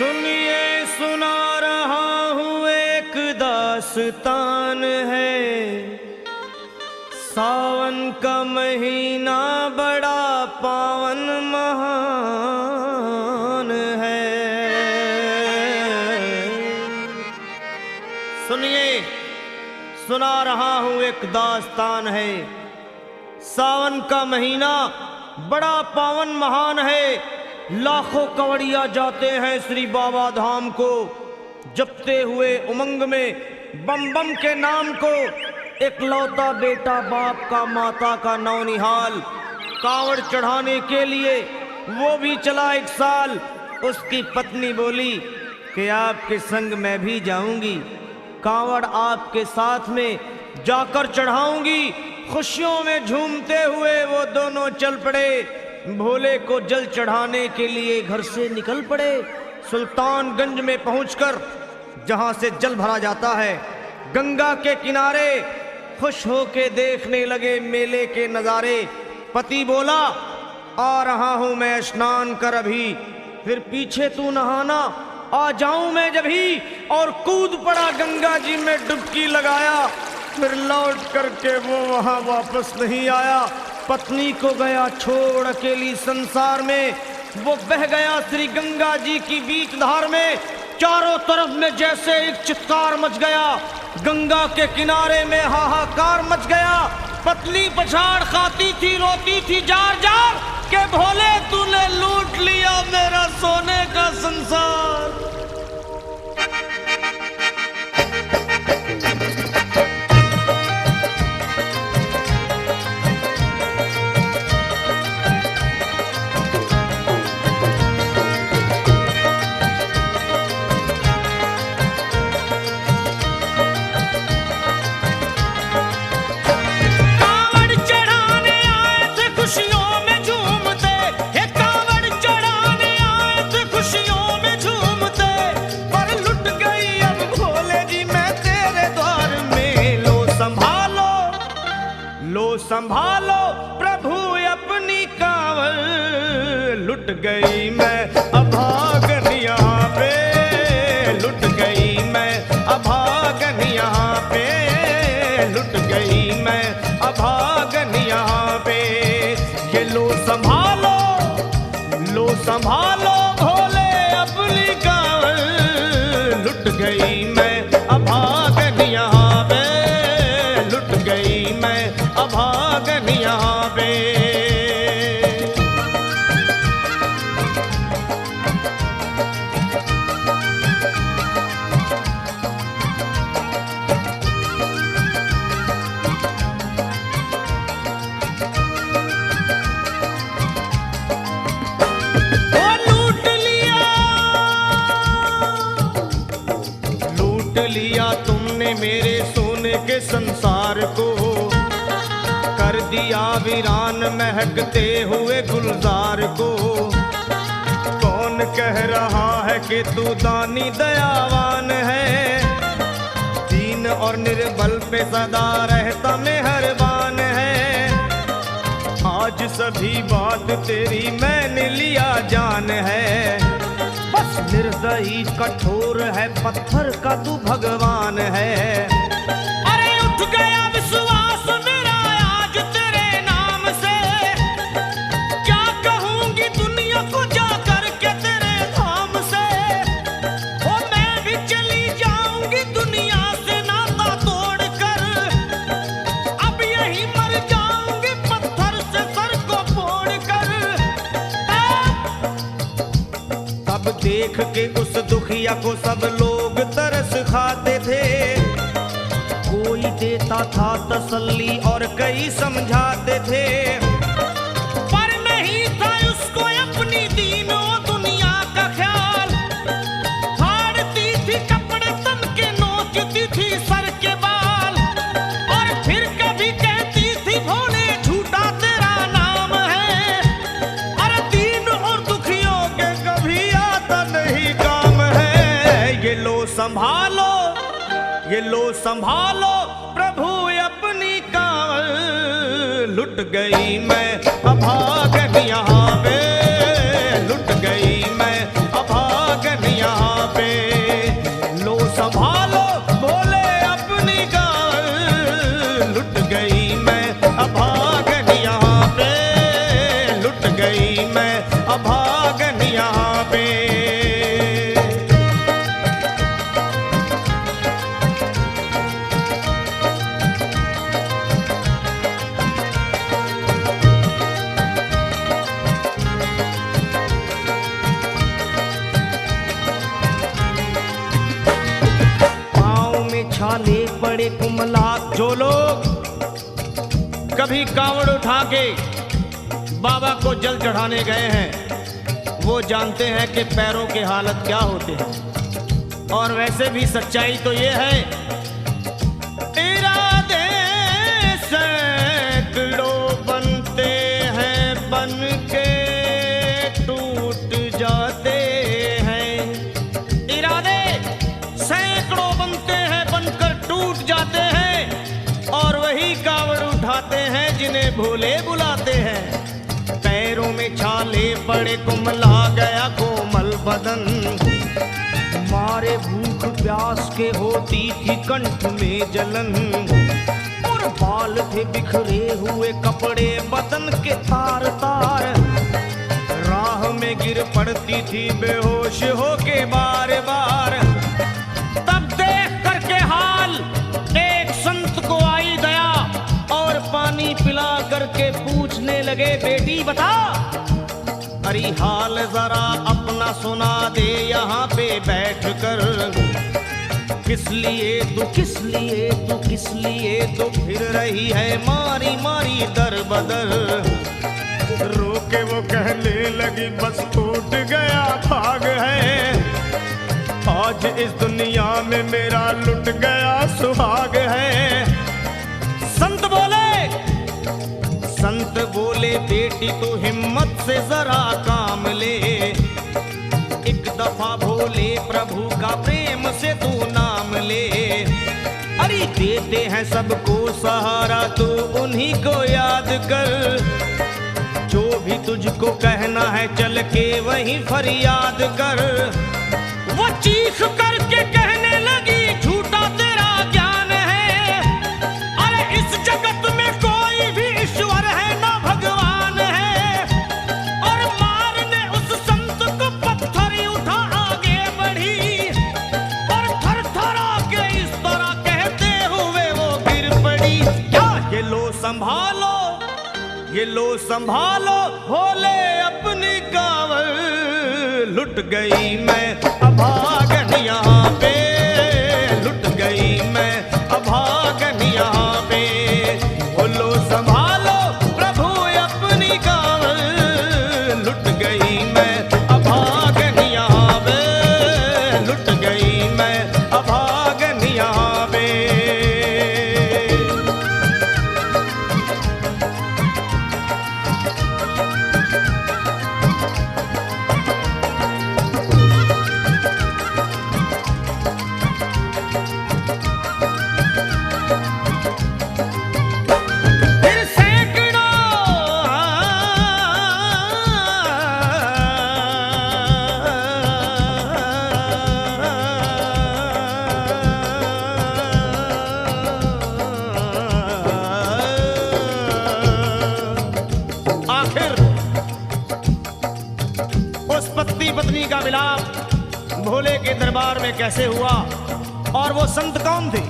सुनिए सुना रहा हूँ एक दास्तान है। सावन का महीना बड़ा पावन महान है। सुनिए सुना रहा हूँ एक दास्तान है। सावन का महीना बड़ा पावन महान है। लाखों कवड़िया जाते हैं श्री बाबा धाम को, जपते हुए उमंग में बम बम के नाम को। एक लौता बेटा बाप का माता का नौनिहाल, कांवड़ चढ़ाने के लिए वो भी चला एक साल। उसकी पत्नी बोली कि आपके संग मैं भी जाऊंगी, कांवड़ आपके साथ में जाकर चढ़ाऊंगी। खुशियों में झूमते हुए वो दोनों चल पड़े। भोले को जल चढ़ाने के लिए घर से निकल पड़े। सुल्तानगंज में पहुंचकर जहां से जल भरा जाता है, गंगा के किनारे खुश होके देखने लगे मेले के नजारे। पति बोला आ रहा हूं मैं स्नान कर अभी, फिर पीछे तू नहाना आ जाऊं मैं जभी। और कूद पड़ा गंगा जी में डुबकी लगाया, फिर लौट करके वो वहां वापस नहीं आया। पत्नी को गया छोड़ अकेली संसार में, वो बह गया श्री गंगा जी की बीच धार में। चारों तरफ में जैसे एक चित्कार मच गया, गंगा के किनारे में हाहाकार मच गया। पत्नी पछाड़ खाती थी, रोती थी जार जार के भोले तूने लूट लिया मेरा सोने का संसार। संभालो प्रभु अपनी कांवड़, लुट गई मैं अभागन यहाँ पे, लुट गई मैं अभागन यहाँ पे, लुट गई मैं अभागन यहाँ पे। ये लो संभालो भोले अपनी कांवड़, लुट गई मैं अभागन यहाँ पे, लुट गई मैं अभागन यहाँ पे। लूट लिया तुमने मेरे सोने के संसार को, कर दिया वीरान महकते हुए गुलजार को। कौन कह रहा है कि तू दानी दयावान है, दीन और निर्बल पे सदा रहता मेहरबान है। आज सभी बात तेरी मैंने लिया जान है, बस निर्दयी कठोर है पत्थर का तू भगवान है। अरे उठ गया विश्वास मेरा आज तेरे नाम से, क्या कहूंगी दुनिया को जा करके तेरे धाम से। ओ मैं भी चली जाऊंगी दुनिया से नाता तोड़कर, अब यही मर जाऊंगी पत्थर से सर को फोड़कर। तब देख के उस दुखिया को सब लोग तरस खाते थे, कोई देता था तसल्ली और कई समझाते थे। पर नहीं था उसको अपनी दीनों दुनिया का ख्याल, फाड़ती थी कपड़े तन के, नोचती थी सर के बाल। और फिर कभी कहती थी भोले झूठा तेरा नाम है, अरे दीन और दुखियों के कभी आता नहीं काम है। ये लो संभालो प्रभु अपनी कांवड़, लुट गई मैं अभागन यहाँ पे, लुट गई मैं अभागन यहाँ संभालो भोले अपनी गाँव, लुट गई मैं अभागन यहाँ पे, लुट गई मैं अभागन यहाँ पे। छाले पड़े कुमला, जो लोग कभी कांवड़ उठा के बाबा को जल चढ़ाने गए हैं वो जानते हैं कि पैरों के हालत क्या होते हैं। और वैसे भी सच्चाई तो ये है, इरादे सैकड़ों बनते हैं बन के टूट जाते हैं, इरादे सैकड़ों बनते हैं बनकर टूट जाते हैं, और वही कावड़ उठाते हैं जिन्हें भोले बुलाते हैं। पैरों में छाले पड़े कुमला गया कोमल बदन, मारे भूख प्यास के होती थी कंठ में जलन, और बाल थे बिखरे हुए कपड़े बदन के तार तार, राह में गिर पड़ती थी बेहोश होके बार बार। तब देख करके हाल एक संत को आई दया, और पानी पिला करके पूछने लगे बेटी बता, अरे हाल जरा अपना सुना दे यहाँ पे बैठ कर, किस लिए तू किस लिए तू किस लिए तू फिर रही है मारी मारी दर बदर। रोके वो कहने लगी बस टूट गया भाग है, आज इस दुनिया में मेरा लुट गया सुहाग है। संत बोले बेटी तू हिम्मत से जरा काम ले, एक दफा भोले प्रभु का प्रेम से तू नाम ले, अरे देते हैं सबको सहारा तू उन्हीं को याद कर, जो भी तुझको कहना है चल के वहीं फरियाद कर। वो चीख करके कहने लगी झूठा तेरा ज्ञान है, अरे इस जगत में कोई भी ईश्वर है ना भगवान है, और मारने उस संत को पत्थर ही उठा आगे बढ़ी, और थर थर आके इस तरह कहते हुए वो गिर पड़ी। क्या ये लो संभालो, ये लो संभालो भोले अपनी कांवड़, लुट गई मैं अभागन यहाँ पे, लुट गई मैं अभागन यहाँ पे। बोलो संभालो प्रभु अपनी कांवड़, लुट गई मैं अभागन यहाँ पे, लुट गई मैं अभागन यहाँ पे। पत्नी का मिलाप भोले के दरबार में कैसे हुआ और वो संत कौन थे?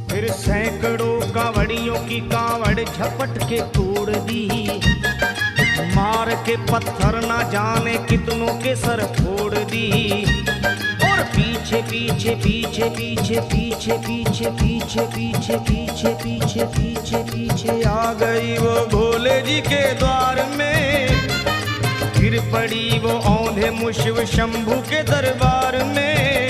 फिर सैकड़ों कांवड़ियों की कांवड़ झपट के तोड़ दी, मार के पत्थर ना जाने कितनों के सर फोड़ दी, और पीछे पीछे पीछे पीछे पीछे पीछे पीछे पीछे पीछे पीछे पीछे पीछे आ गई वो भोले जी के द्वार में, गिर पड़ी वो औंधे मुशिव शंभू के दरबार में,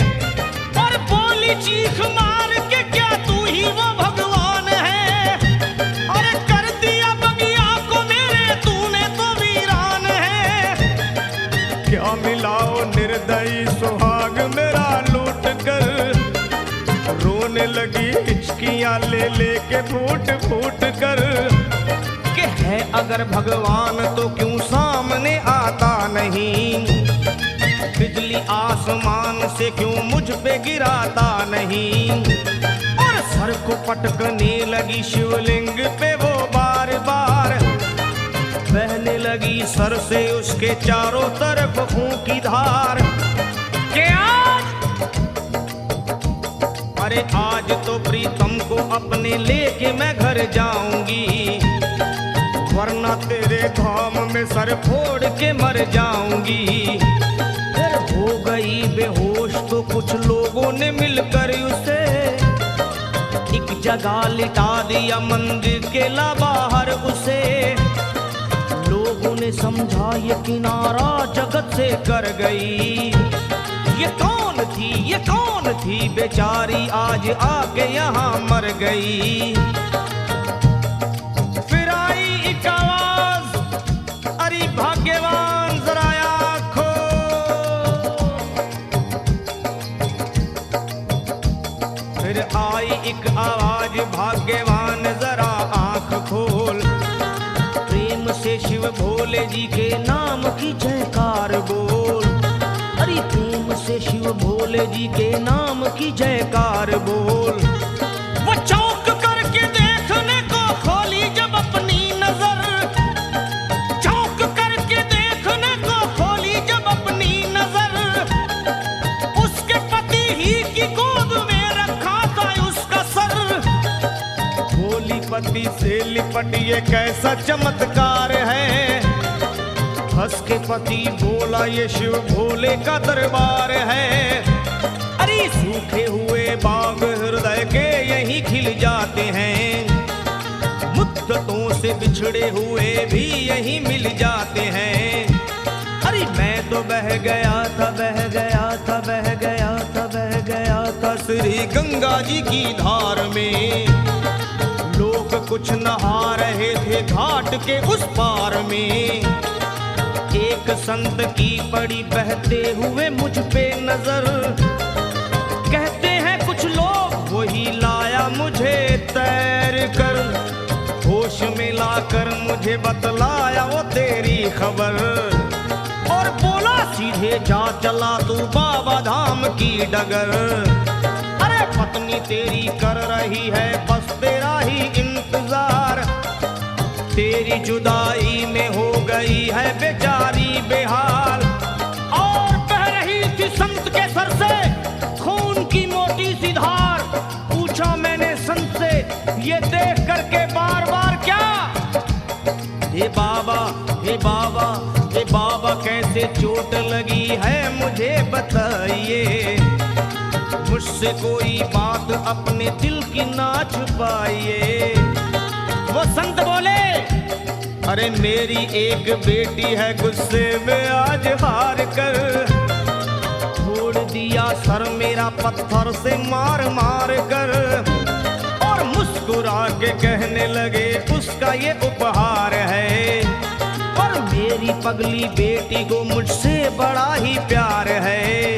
और बोली चीख मार के क्या तू ही वो भगवान है, अरे कर दिया बगिया को मेरे तूने तो वीरान है, क्या मिलाओ निर्दयी सुहाग मेरा लूट कर, रोने लगी हिचकियां ले लेके फूट फूट कर, कि है अगर भगवान तो क्यों सामने आता नहीं, आसमान से क्यों मुझ पे गिराता नहीं। और सर को पटकने लगी शिवलिंग पे वो बार बार, बहने लगी सर से उसके चारों तरफ खून की धार। क्या अरे आज तो प्रीतम को अपने लेके मैं घर जाऊंगी, वरना तेरे धाम में सर फोड़ के मर जाऊंगी। फिर हो गई बेहोश तो कुछ लोगों ने मिलकर उसे एक जगह लिटा दिया, मंदिर के ला बाहर उसे। लोगों ने समझा ये किनारा जगत से कर गई। ये कौन थी, ये कौन थी बेचारी, आज आके यहाँ मर गई। फिर आई एक आवाज, अरे भाग्यवान जरा आँखो। फिर आई एक आवाज, भाग्यवान जरा आँख खोल। प्रेम से शिव भोले जी के नाम की जयकार बोल। अरे प्रेम से शिव भोले जी के नाम की जयकार बोल। वो चौंक करके देखने को खोली जब अपनी नजर, चौंक करके देखने को खोली जब अपनी नजर। उसके पति ही की गोद में रखा था उसका सर। भोली पति से लिपट ये कैसा चमत्कार है। हंस के पति बोला ये शिव भोले का दरबार है। अरे सूखे हुए बाग हृदय के यहीं खिल जाते हैं, मुद्दतों से बिछड़े हुए भी यहीं मिल जाते हैं। अरे मैं तो बह गया था, बह गया था, बह गया था, बह गया था श्री गंगा जी की धार में। लोग कुछ नहा रहे थे घाट के उस पार में। एक संत की पड़ी बहते हुए मुझ पे नजर, कहते हैं कुछ लोग वही लाया मुझे तैर कर। होश में लाकर मुझे बतलाया वो तेरी खबर, और बोला सीधे जा चला तू बाबा धाम की डगर। अरे पत्नी तेरी कर रही है बस तेरा ही इंतजार, तेरी जुदाई में हो गई है बेचारी बेहाल। और बह रही थी संत के सर से खून की मोटी सी धार। पूछा मैंने संत से ये देख करके बार बार क्या, हे बाबा, हे बाबा, हे बाबा कैसे चोट लगी है मुझे बताइए। मुझसे कोई बात अपने दिल की ना छुपाइए। वो संत बोले अरे मेरी एक बेटी है गुस्से में आज हार कर, छोड़ दिया सर मेरा पत्थर से मार मार कर। और मुस्कुरा के कहने लगे उसका ये उपहार है, और मेरी पगली बेटी को मुझसे बड़ा ही प्यार है।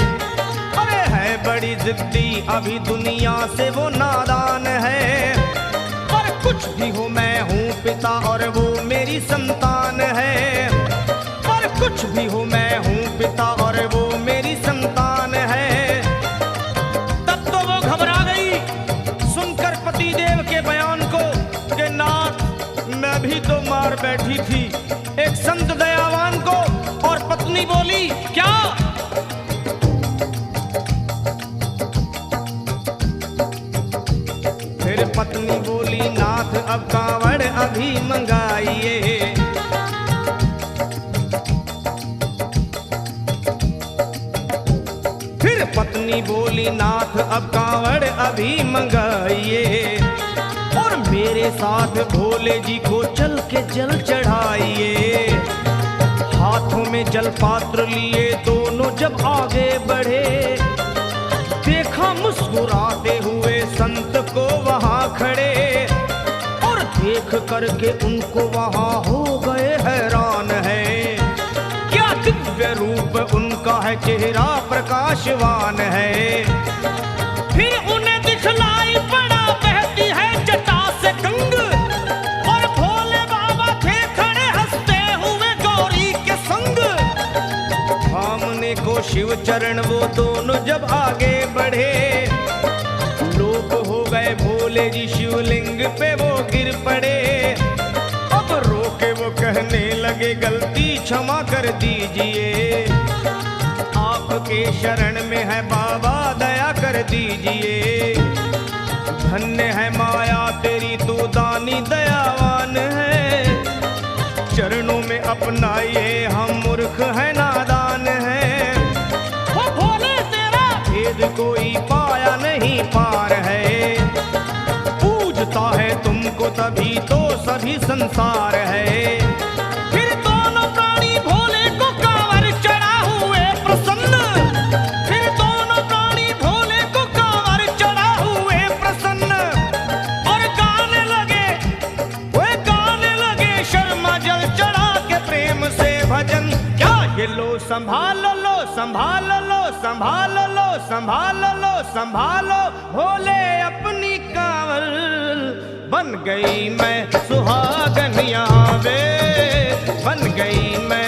अरे है बड़ी जिद्दी अभी दुनिया से वो नादान है, पर कुछ भी हो मैं हूँ पिता और वो मेरी संतान है। पर कुछ भी हो मैं हूँ पिता और वो मेरी संतान है। तब तो वो घबरा गई सुनकर पतिदेव के बयान को कि नाथ मैं भी तो मार बैठी थी एक संत दयावान को। और पत्नी बोली क्या, फिर पत्नी बोली नाथ अब कांवड़ अभी मंगाइए। फिर पत्नी बोली नाथ अब कांवड़ अभी मंगाइए, और मेरे साथ भोले जी को चल के जल चढ़ाइए। हाथों में जल पात्र लिए दोनों जब आगे बढ़े, देखा मुस्कुराते हुए संत को वहां खड़े। और देख करके उनको वहां हो गए हैरान है, क्या दिव्य रूप उनका है, चेहरा प्रकाशवान है। फिर उन्हें दिखलाई पड़ा बहती है जटा से गंग, और भोले बाबा थे खड़े हंसते हुए गौरी के संग। सामने देखो शिव चरण वो दोनों जब आगे बढ़े, लोग हो गए भोले जी शिवलिंग पे वो गिर पड़े। अब रोके वो कहने लगे गलती क्षमा कर दीजिए, आपके शरण में है बाबा दया कर दीजिए। धन्य है माया तेरी तू दानी दयावान है, चरणों में अपनाइए हम मूर्ख है नादान है। हो भोले तेरा भेद कोई पाया नहीं पार है, पूजता है तुमको तभी तो सभी संसार है। फिर दोनों प्राणी भोले को कांवर चढ़ा हुए प्रसन्न, फिर दोनों प्राणी भोले को कांवर चढ़ा हुए प्रसन्न, और गाने लगे वे गाने लगे शर्मा जल चढ़ा के प्रेम से भजन। क्या ये लो संभालो लो संभालो लो संभालो लो संभालो लो संभालो, भोले अपनी कांवर बन गई मैं सुहागन यहाँ वे, बन गई मैं